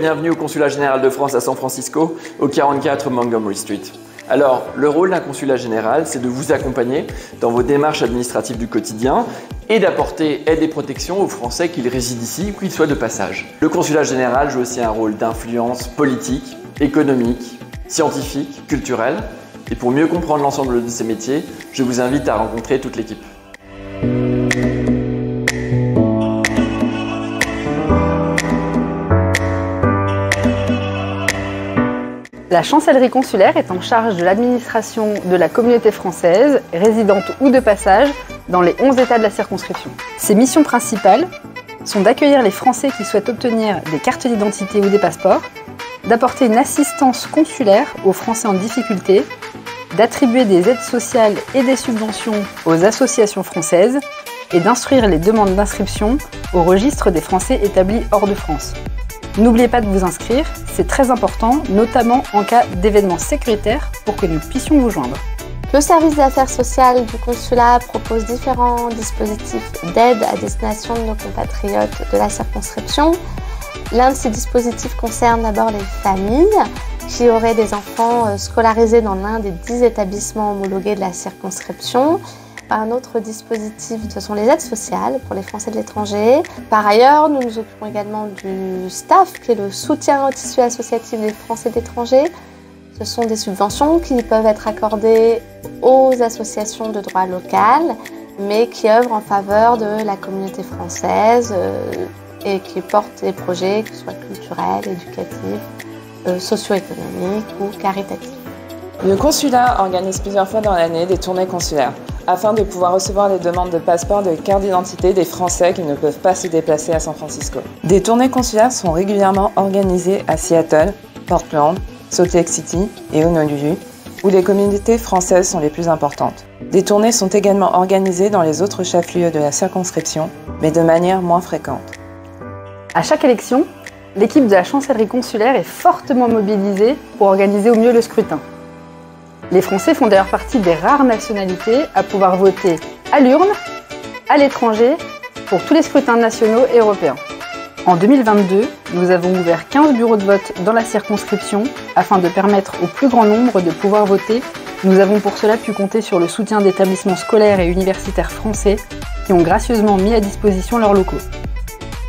bienvenue au Consulat général de France à San Francisco, au 44 Montgomery Street. Alors, le rôle d'un consulat général, c'est de vous accompagner dans vos démarches administratives du quotidien et d'apporter aide et protection aux Français qu'ils résident ici ou qu'ils soient de passage. Le consulat général joue aussi un rôle d'influence politique, économique, scientifique, culturel. Et pour mieux comprendre l'ensemble de ces métiers, je vous invite à rencontrer toute l'équipe. La chancellerie consulaire est en charge de l'administration de la communauté française, résidente ou de passage, dans les 11 États de la circonscription. Ses missions principales sont d'accueillir les Français qui souhaitent obtenir des cartes d'identité ou des passeports, d'apporter une assistance consulaire aux Français en difficulté, d'attribuer des aides sociales et des subventions aux associations françaises et d'instruire les demandes d'inscription au registre des Français établis hors de France. N'oubliez pas de vous inscrire, c'est très important, notamment en cas d'événements sécuritaires pour que nous puissions vous joindre. Le service des affaires sociales du consulat propose différents dispositifs d'aide à destination de nos compatriotes de la circonscription. L'un de ces dispositifs concerne d'abord les familles qui auraient des enfants scolarisés dans l'un des 10 établissements homologués de la circonscription. Un autre dispositif, ce sont les aides sociales pour les Français de l'étranger. Par ailleurs, nous nous occupons également du STAFF, qui est le soutien au tissu associatif des Français de l'étranger. Ce sont des subventions qui peuvent être accordées aux associations de droit local, mais qui œuvrent en faveur de la communauté française et qui portent des projets, que ce soit culturels, éducatifs, socio-économiques ou caritatifs. Le consulat organise plusieurs fois dans l'année des tournées consulaires, afin de pouvoir recevoir les demandes de passeport et de carte d'identité des Français qui ne peuvent pas se déplacer à San Francisco. Des tournées consulaires sont régulièrement organisées à Seattle, Portland, Salt Lake City et Honolulu, où les communautés françaises sont les plus importantes. Des tournées sont également organisées dans les autres chefs-lieux de la circonscription, mais de manière moins fréquente. À chaque élection, l'équipe de la chancellerie consulaire est fortement mobilisée pour organiser au mieux le scrutin. Les Français font d'ailleurs partie des rares nationalités à pouvoir voter à l'urne, à l'étranger, pour tous les scrutins nationaux et européens. En 2022, nous avons ouvert 15 bureaux de vote dans la circonscription afin de permettre au plus grand nombre de pouvoir voter. Nous avons pour cela pu compter sur le soutien d'établissements scolaires et universitaires français qui ont gracieusement mis à disposition leurs locaux.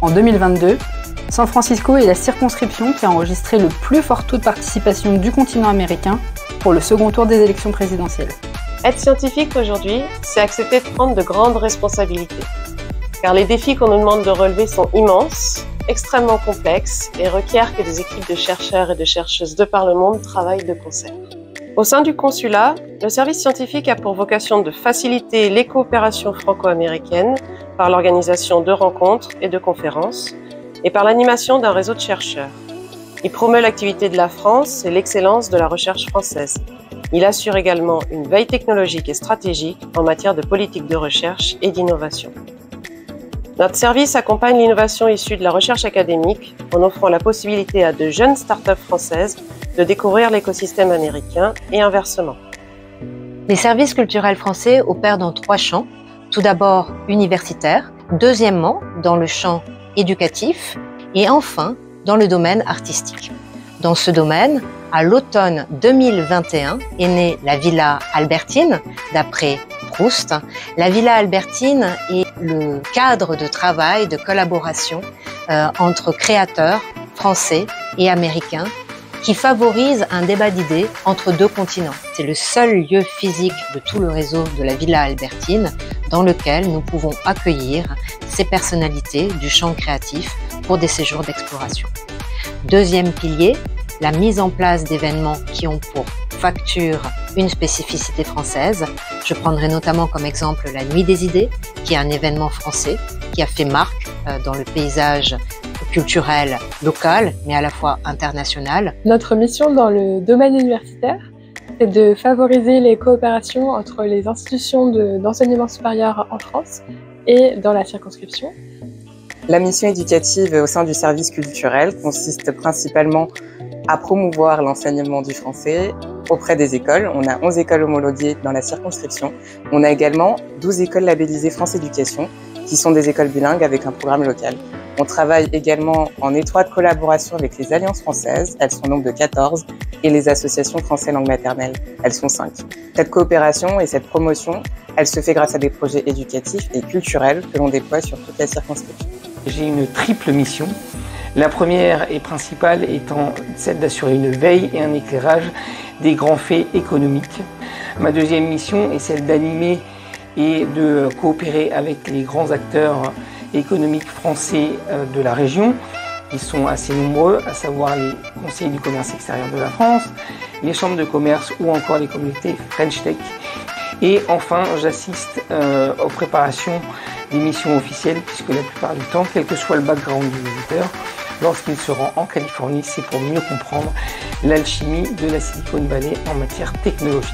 En 2022, San Francisco est la circonscription qui a enregistré le plus fort taux de participation du continent américain pour le second tour des élections présidentielles. Être scientifique aujourd'hui, c'est accepter de prendre de grandes responsabilités. Car les défis qu'on nous demande de relever sont immenses, extrêmement complexes et requièrent que des équipes de chercheurs et de chercheuses de par le monde travaillent de concert. Au sein du consulat, le service scientifique a pour vocation de faciliter les coopérations franco-américaines par l'organisation de rencontres et de conférences et par l'animation d'un réseau de chercheurs. Il promeut l'activité de la France et l'excellence de la recherche française. Il assure également une veille technologique et stratégique en matière de politique de recherche et d'innovation. Notre service accompagne l'innovation issue de la recherche académique en offrant la possibilité à de jeunes startups françaises de découvrir l'écosystème américain et inversement. Les services culturels français opèrent dans 3 champs. Tout d'abord universitaire, deuxièmement dans le champ éducatif et enfin dans le domaine artistique. Dans ce domaine, à l'automne 2021 est née la Villa Albertine, d'après Proust. La Villa Albertine est le cadre de travail, de collaboration entre créateurs français et américains qui favorise un débat d'idées entre 2 continents. C'est le seul lieu physique de tout le réseau de la Villa Albertine dans lequel nous pouvons accueillir ces personnalités du champ créatif pour des séjours d'exploration. Deuxième pilier, la mise en place d'événements qui ont pour facture une spécificité française. Je prendrai notamment comme exemple la Nuit des idées, qui est un événement français qui a fait marque dans le paysage culturel local, mais à la fois international. Notre mission dans le domaine universitaire, c'est de favoriser les coopérations entre les institutions d'enseignement supérieur en France et dans la circonscription. La mission éducative au sein du service culturel consiste principalement à promouvoir l'enseignement du français auprès des écoles. On a 11 écoles homologuées dans la circonscription. On a également 12 écoles labellisées France Éducation, qui sont des écoles bilingues avec un programme local. On travaille également en étroite collaboration avec les alliances françaises, elles sont au nombre de 14, et les associations français langue maternelle, elles sont 5. Cette coopération et cette promotion, elle se fait grâce à des projets éducatifs et culturels que l'on déploie sur toute la circonscription. J'ai une triple mission. La première et principale étant celle d'assurer une veille et un éclairage des grands faits économiques. Ma deuxième mission est celle d'animer et de coopérer avec les grands acteurs économiques français de la région. Ils sont assez nombreux, à savoir les conseillers du commerce extérieur de la France, les chambres de commerce ou encore les communautés French Tech. Et enfin, j'assiste aux préparations des missions officielles, puisque la plupart du temps, quel que soit le background du visiteur, lorsqu'il se rend en Californie, c'est pour mieux comprendre l'alchimie de la Silicon Valley en matière technologique.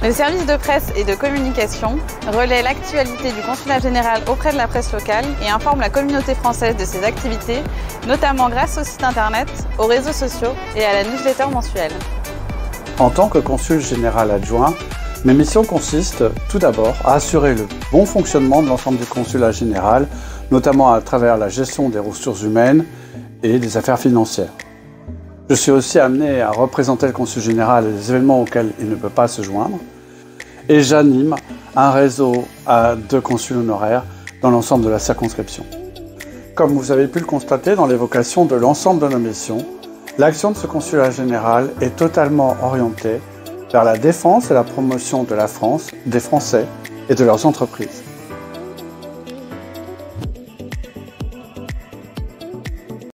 Le service de presse et de communication relaie l'actualité du consulat général auprès de la presse locale et informe la communauté française de ses activités, notamment grâce au site internet, aux réseaux sociaux et à la newsletter mensuelle. En tant que consul général adjoint, mes missions consistent tout d'abord à assurer le bon fonctionnement de l'ensemble du consulat général, notamment à travers la gestion des ressources humaines et des affaires financières. Je suis aussi amené à représenter le consul général à des événements auxquels il ne peut pas se joindre. Et j'anime un réseau de consuls honoraires dans l'ensemble de la circonscription. Comme vous avez pu le constater dans l'évocation de l'ensemble de nos missions, l'action de ce consulat général est totalement orientée vers la défense et la promotion de la France, des Français et de leurs entreprises.